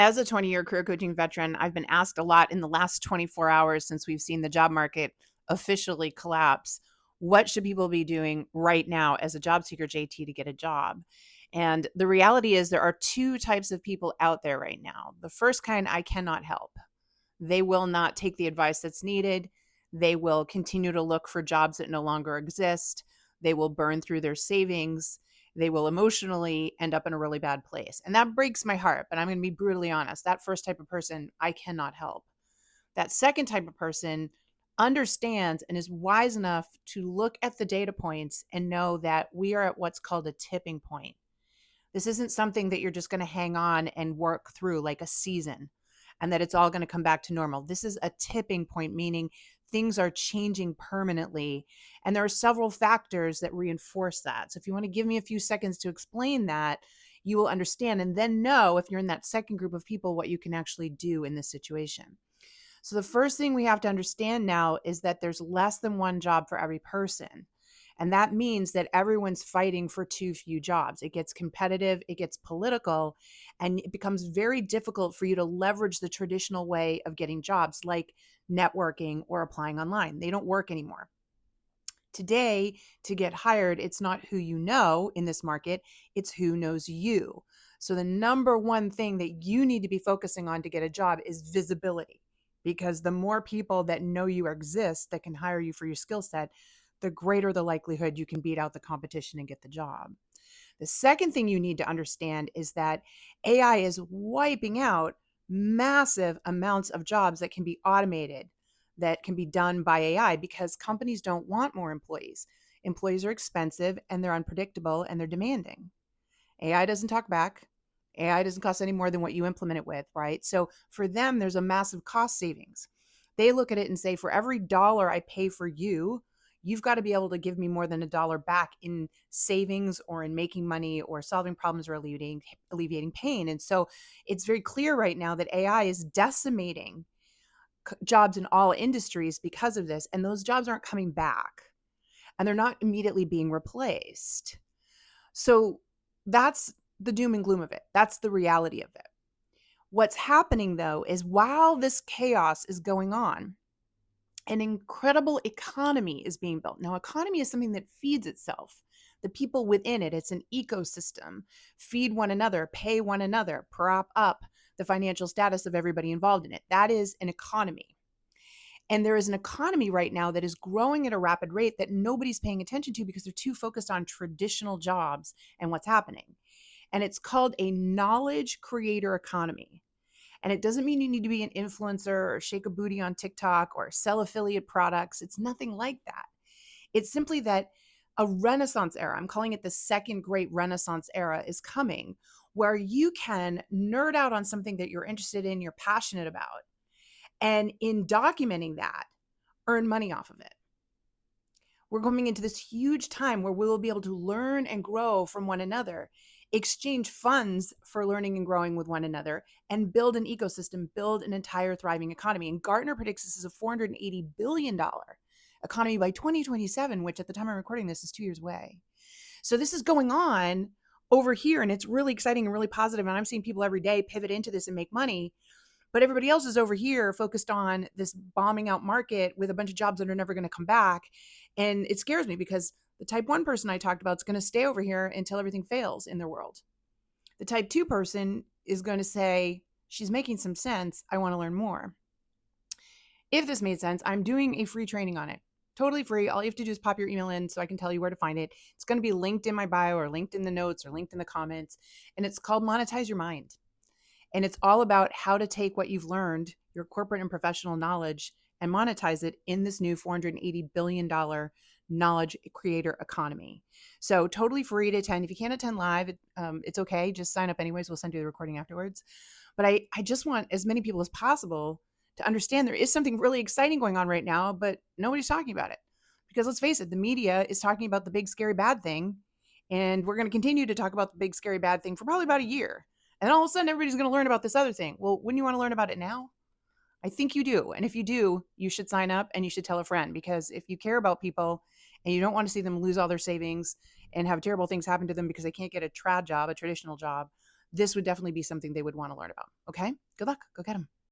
As a 20-year career coaching veteran, I've been asked a lot in the last 24 hours since we've seen the job market officially collapse. What should people be doing right now as a job seeker, JT, to get a job? And the reality is there are two types of people out there right now. The first kind I cannot help. They will not take the advice that's needed. They will continue to look for jobs that no longer exist. They will burn through their savings. They will emotionally end up in a really bad place. And that breaks my heart, but I'm going to be brutally honest. That first type of person, I cannot help. That second type of person understands and is wise enough to look at the data points and know that we are at what's called a tipping point. This isn't something that you're just going to hang on and work through like a season and that it's all going to come back to normal. This is a tipping point, meaning things are changing permanently. And there are several factors that reinforce that. So if you want to give me a few seconds to explain that, you will understand and then know if you're in that second group of people what you can actually do in this situation. So the first thing we have to understand now is that there's less than one job for every person. And that means that everyone's fighting for too few jobs. It gets competitive, it gets political, and it becomes very difficult for you to leverage the traditional way of getting jobs like networking or applying online. They don't work anymore. Today, to get hired, it's not who you know in this market, it's who knows you. So the number one thing that you need to be focusing on to get a job is visibility, because the more people that know you exist that can hire you for your skill set, the greater the likelihood you can beat out the competition and get the job. The second thing you need to understand is that AI is wiping out massive amounts of jobs that can be automated, that can be done by AI, because companies don't want more employees. Employees are expensive and they're unpredictable and they're demanding. AI doesn't talk back. AI doesn't cost any more than what you implement it with, right? So for them, there's a massive cost savings. They look at it and say, for every dollar I pay for you, you've got to be able to give me more than a dollar back in savings or in making money or solving problems or alleviating pain. And so it's very clear right now that AI is decimating jobs in all industries because of this. And those jobs aren't coming back and they're not immediately being replaced. So that's the doom and gloom of it. That's the reality of it. What's happening, though, is while this chaos is going on, an incredible economy is being built. Now, economy is something that feeds itself. The people within it, it's an ecosystem. Feed one another, pay one another, prop up the financial status of everybody involved in it. That is an economy. And there is an economy right now that is growing at a rapid rate that nobody's paying attention to because they're too focused on traditional jobs and what's happening. And it's called a knowledge creator economy. And it doesn't mean you need to be an influencer or shake a booty on TikTok or sell affiliate products. It's nothing like that. It's simply that a renaissance era, I'm calling it the second great renaissance era, is coming where you can nerd out on something that you're interested in, you're passionate about. And in documenting that, earn money off of it. We're coming into this huge time where we will be able to learn and grow from one another, exchange funds for learning and growing with one another, and build an ecosystem, build an entire thriving economy. And Gartner predicts this is a $480 billion economy by 2027, which at the time I'm recording this is 2 years away. So this is going on over here, and it's really exciting and really positive. And I'm seeing people every day pivot into this and make money. But everybody else is over here focused on this bombing out market with a bunch of jobs that are never going to come back. And it scares me because the type 1 person I talked about is going to stay over here until everything fails in their world. The type 2 person is going to say, she's making some sense. I want to learn more. If this made sense, I'm doing a free training on it. Totally free. All you have to do is pop your email in so I can tell you where to find it. It's going to be linked in my bio or linked in the notes or linked in the comments. And it's called Monetize Your Mind. And it's all about how to take what you've learned, your corporate and professional knowledge, and monetize it in this new $480 billion knowledge creator economy. So totally free to attend. If you can't attend live, it's okay. Just sign up anyways. We'll send you the recording afterwards. But I just want as many people as possible to understand there is something really exciting going on right now, but nobody's talking about it. Because let's face it, the media is talking about the big, scary, bad thing. And we're going to continue to talk about the big, scary, bad thing for probably about a year. And then all of a sudden, everybody's going to learn about this other thing. Well, wouldn't you want to learn about it now? I think you do. And if you do, you should sign up and you should tell a friend, because if you care about people and you don't want to see them lose all their savings and have terrible things happen to them because they can't get a trad job, a traditional job, this would definitely be something they would want to learn about. Okay? Good luck. Go get them.